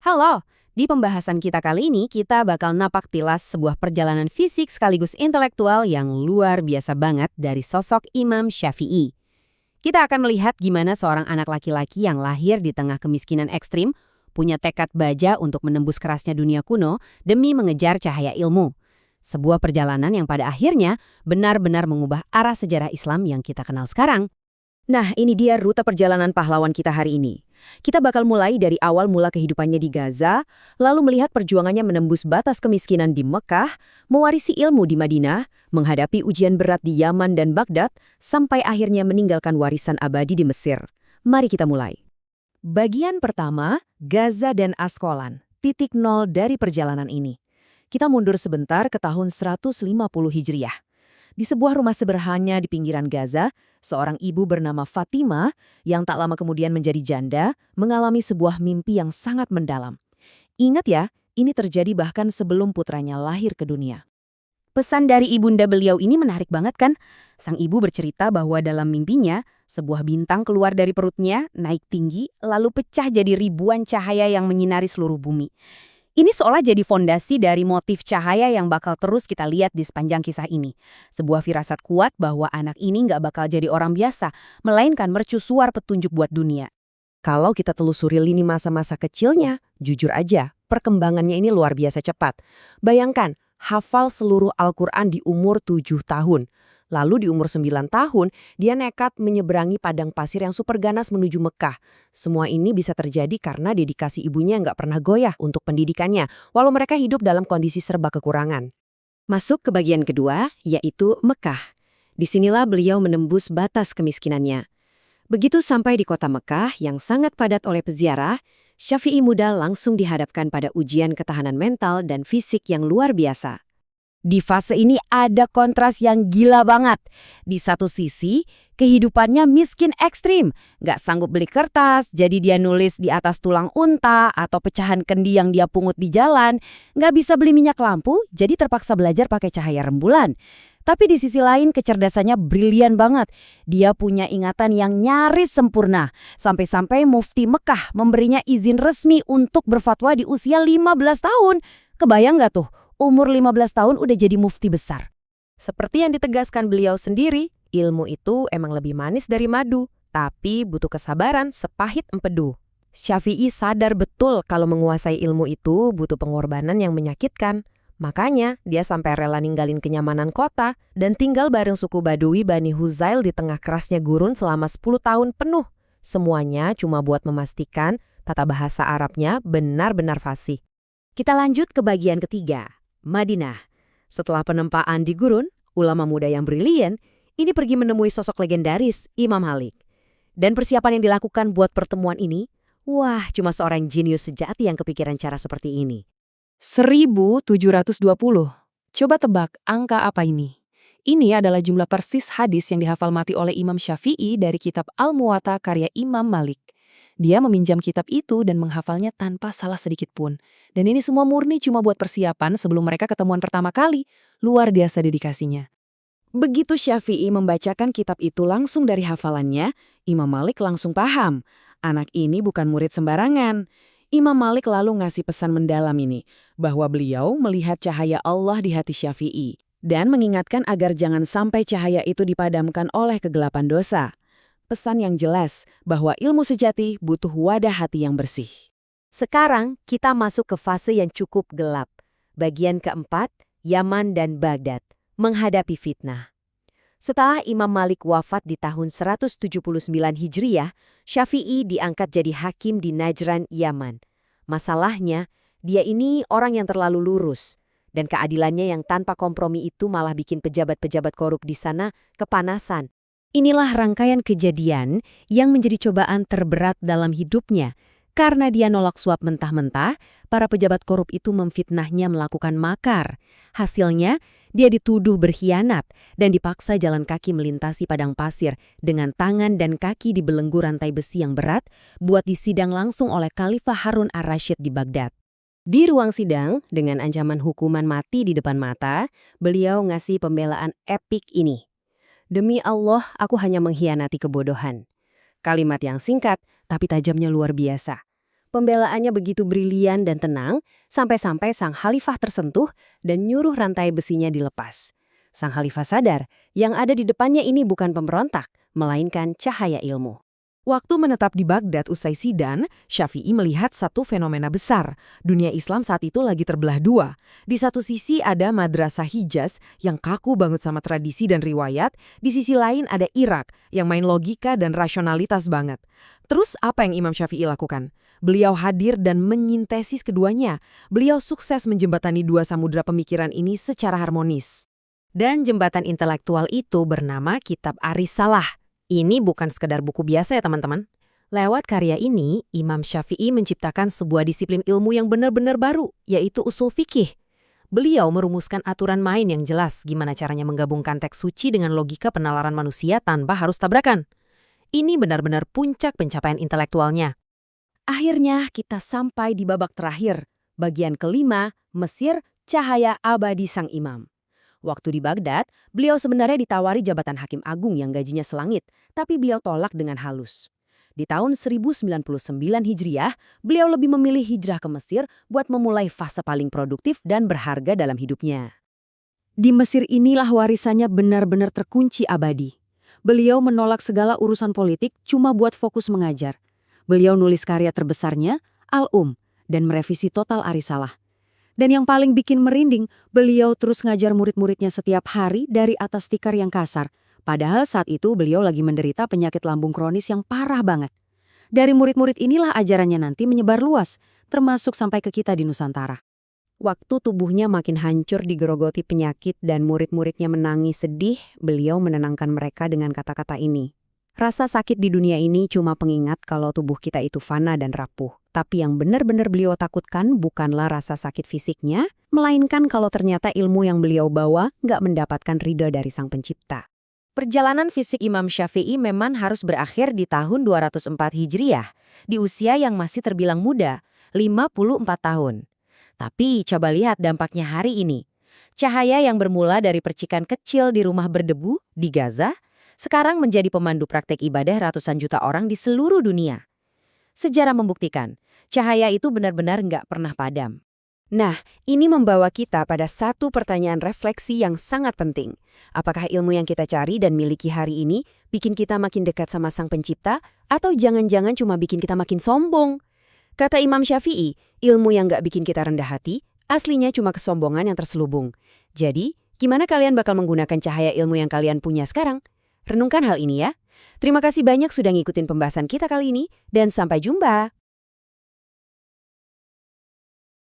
Halo, di pembahasan kita kali ini kita bakal napak tilas sebuah perjalanan fisik sekaligus intelektual yang luar biasa banget dari sosok Imam Syafi'i. Kita akan melihat gimana seorang anak laki-laki yang lahir di tengah kemiskinan ekstrim punya tekad baja untuk menembus kerasnya dunia kuno demi mengejar cahaya ilmu. Sebuah perjalanan yang pada akhirnya benar-benar mengubah arah sejarah Islam yang kita kenal sekarang. Nah, ini dia rute perjalanan pahlawan kita hari ini. Kita bakal mulai dari awal mula kehidupannya di Gaza, lalu melihat perjuangannya menembus batas kemiskinan di Mekah, mewarisi ilmu di Madinah, menghadapi ujian berat di Yaman dan Baghdad, sampai akhirnya meninggalkan warisan abadi di Mesir. Mari kita mulai. Bagian pertama, Gaza dan Askolan, titik nol dari perjalanan ini. Kita mundur sebentar ke tahun 150 Hijriah. Di sebuah rumah sederhana di pinggiran Gaza, seorang ibu bernama Fatima yang tak lama kemudian menjadi janda mengalami sebuah mimpi yang sangat mendalam. Ingat ya, ini terjadi bahkan sebelum putranya lahir ke dunia. Pesan dari ibunda beliau ini menarik banget kan? Sang ibu bercerita bahwa dalam mimpinya, sebuah bintang keluar dari perutnya, naik tinggi, lalu pecah jadi ribuan cahaya yang menyinari seluruh bumi. Ini seolah jadi fondasi dari motif cahaya yang bakal terus kita lihat di sepanjang kisah ini. Sebuah firasat kuat bahwa anak ini nggak bakal jadi orang biasa, melainkan mercusuar petunjuk buat dunia. Kalau kita telusuri lini masa-masa kecilnya, jujur aja, perkembangannya ini luar biasa cepat. Bayangkan, hafal seluruh Al-Quran di umur 7 tahun. Lalu di umur 9 tahun, dia nekat menyeberangi padang pasir yang super ganas menuju Mekah. Semua ini bisa terjadi karena dedikasi ibunya yang nggak pernah goyah untuk pendidikannya, walau mereka hidup dalam kondisi serba kekurangan. Masuk ke bagian kedua, yaitu Mekah. Disinilah beliau menembus batas kemiskinannya. Begitu sampai di kota Mekah yang sangat padat oleh peziarah, Syafi'i muda langsung dihadapkan pada ujian ketahanan mental dan fisik yang luar biasa. Di fase ini ada kontras yang gila banget. Di satu sisi, kehidupannya miskin ekstrim. Nggak sanggup beli kertas, jadi dia nulis di atas tulang unta atau pecahan kendi yang dia pungut di jalan. Nggak bisa beli minyak lampu, jadi terpaksa belajar pakai cahaya rembulan. Tapi di sisi lain, kecerdasannya brilian banget. Dia punya ingatan yang nyaris sempurna. Sampai-sampai Mufti Mekah memberinya izin resmi untuk berfatwa di usia 15 tahun. Kebayang nggak tuh? Umur 15 tahun udah jadi mufti besar. Seperti yang ditegaskan beliau sendiri, ilmu itu emang lebih manis dari madu, tapi butuh kesabaran sepahit empedu. Syafi'i sadar betul kalau menguasai ilmu itu butuh pengorbanan yang menyakitkan. Makanya dia sampai rela ninggalin kenyamanan kota dan tinggal bareng suku Badui Bani Huzail di tengah kerasnya gurun selama 10 tahun penuh. Semuanya cuma buat memastikan tata bahasa Arabnya benar-benar fasih. Kita lanjut ke bagian ketiga. Madinah. Setelah penempaan di gurun, ulama muda yang brilian ini pergi menemui sosok legendaris Imam Malik. Dan persiapan yang dilakukan buat pertemuan ini, wah, cuma seorang jenius sejati yang kepikiran cara seperti ini. 1720. Coba tebak angka apa ini? Ini adalah jumlah persis hadis yang dihafal mati oleh Imam Syafi'i dari kitab Al-Muwatta karya Imam Malik. Dia meminjam kitab itu dan menghafalnya tanpa salah sedikit pun. Dan ini semua murni cuma buat persiapan sebelum mereka ketemuan pertama kali. Luar biasa dedikasinya. Begitu Syafi'i membacakan kitab itu langsung dari hafalannya, Imam Malik langsung paham. Anak ini bukan murid sembarangan. Imam Malik lalu ngasih pesan mendalam ini, bahwa beliau melihat cahaya Allah di hati Syafi'i. Dan mengingatkan agar jangan sampai cahaya itu dipadamkan oleh kegelapan dosa. Pesan yang jelas bahwa ilmu sejati butuh wadah hati yang bersih. Sekarang kita masuk ke fase yang cukup gelap. Bagian keempat, Yaman dan Baghdad, menghadapi fitnah. Setelah Imam Malik wafat di tahun 179 Hijriah, Syafi'i diangkat jadi hakim di Najran, Yaman. Masalahnya, dia ini orang yang terlalu lurus. Dan keadilannya yang tanpa kompromi itu malah bikin pejabat-pejabat korup di sana kepanasan. Inilah rangkaian kejadian yang menjadi cobaan terberat dalam hidupnya. Karena dia nolak suap mentah-mentah, para pejabat korup itu memfitnahnya melakukan makar. Hasilnya, dia dituduh berkhianat dan dipaksa jalan kaki melintasi padang pasir dengan tangan dan kaki dibelenggu rantai besi yang berat buat disidang langsung oleh Khalifah Harun ar-Rasyid di Baghdad. Di ruang sidang, dengan ancaman hukuman mati di depan mata, beliau ngasih pembelaan epik ini. Demi Allah, aku hanya mengkhianati kebodohan. Kalimat yang singkat, tapi tajamnya luar biasa. Pembelaannya begitu brilian dan tenang, sampai-sampai sang khalifah tersentuh dan nyuruh rantai besinya dilepas. Sang khalifah sadar, yang ada di depannya ini bukan pemberontak, melainkan cahaya ilmu. Waktu menetap di Baghdad usai sidang, Syafi'i melihat satu fenomena besar. Dunia Islam saat itu lagi terbelah dua. Di satu sisi ada Madrasah Hijaz yang kaku banget sama tradisi dan riwayat, di sisi lain ada Irak yang main logika dan rasionalitas banget. Terus apa yang Imam Syafi'i lakukan? Beliau hadir dan menyintesis keduanya. Beliau sukses menjembatani dua samudera pemikiran ini secara harmonis. Dan jembatan intelektual itu bernama Kitab Ar-Risalah. Ini bukan sekedar buku biasa ya teman-teman. Lewat karya ini, Imam Syafi'i menciptakan sebuah disiplin ilmu yang benar-benar baru, yaitu usul fikih. Beliau merumuskan aturan main yang jelas gimana caranya menggabungkan teks suci dengan logika penalaran manusia tanpa harus tabrakan. Ini benar-benar puncak pencapaian intelektualnya. Akhirnya kita sampai di babak terakhir, bagian kelima, Mesir, Cahaya Abadi Sang Imam. Waktu di Baghdad, beliau sebenarnya ditawari jabatan hakim agung yang gajinya selangit, tapi beliau tolak dengan halus. Di tahun 1099 Hijriah, beliau lebih memilih hijrah ke Mesir buat memulai fase paling produktif dan berharga dalam hidupnya. Di Mesir inilah warisannya benar-benar terkunci abadi. Beliau menolak segala urusan politik cuma buat fokus mengajar. Beliau nulis karya terbesarnya, dan merevisi total Ar-Risalah. Dan yang paling bikin merinding, beliau terus ngajar murid-muridnya setiap hari dari atas tikar yang kasar. Padahal saat itu beliau lagi menderita penyakit lambung kronis yang parah banget. Dari murid-murid inilah ajarannya nanti menyebar luas, termasuk sampai ke kita di Nusantara. Waktu tubuhnya makin hancur digerogoti penyakit dan murid-muridnya menangis sedih, beliau menenangkan mereka dengan kata-kata ini. Rasa sakit di dunia ini cuma pengingat kalau tubuh kita itu fana dan rapuh. Tapi yang benar-benar beliau takutkan bukanlah rasa sakit fisiknya, melainkan kalau ternyata ilmu yang beliau bawa nggak mendapatkan ridho dari Sang Pencipta. Perjalanan fisik Imam Syafi'i memang harus berakhir di tahun 204 Hijriah, di usia yang masih terbilang muda, 54 tahun. Tapi coba lihat dampaknya hari ini. Cahaya yang bermula dari percikan kecil di rumah berdebu di Gaza, sekarang menjadi pemandu praktek ibadah ratusan juta orang di seluruh dunia. Sejarah membuktikan, cahaya itu benar-benar nggak pernah padam. Nah, ini membawa kita pada satu pertanyaan refleksi yang sangat penting. Apakah ilmu yang kita cari dan miliki hari ini bikin kita makin dekat sama Sang Pencipta, atau jangan-jangan cuma bikin kita makin sombong? Kata Imam Syafi'i, ilmu yang nggak bikin kita rendah hati, aslinya cuma kesombongan yang terselubung. Jadi, gimana kalian bakal menggunakan cahaya ilmu yang kalian punya sekarang? Renungkan hal ini ya. Terima kasih banyak sudah ngikutin pembahasan kita kali ini, dan sampai jumpa.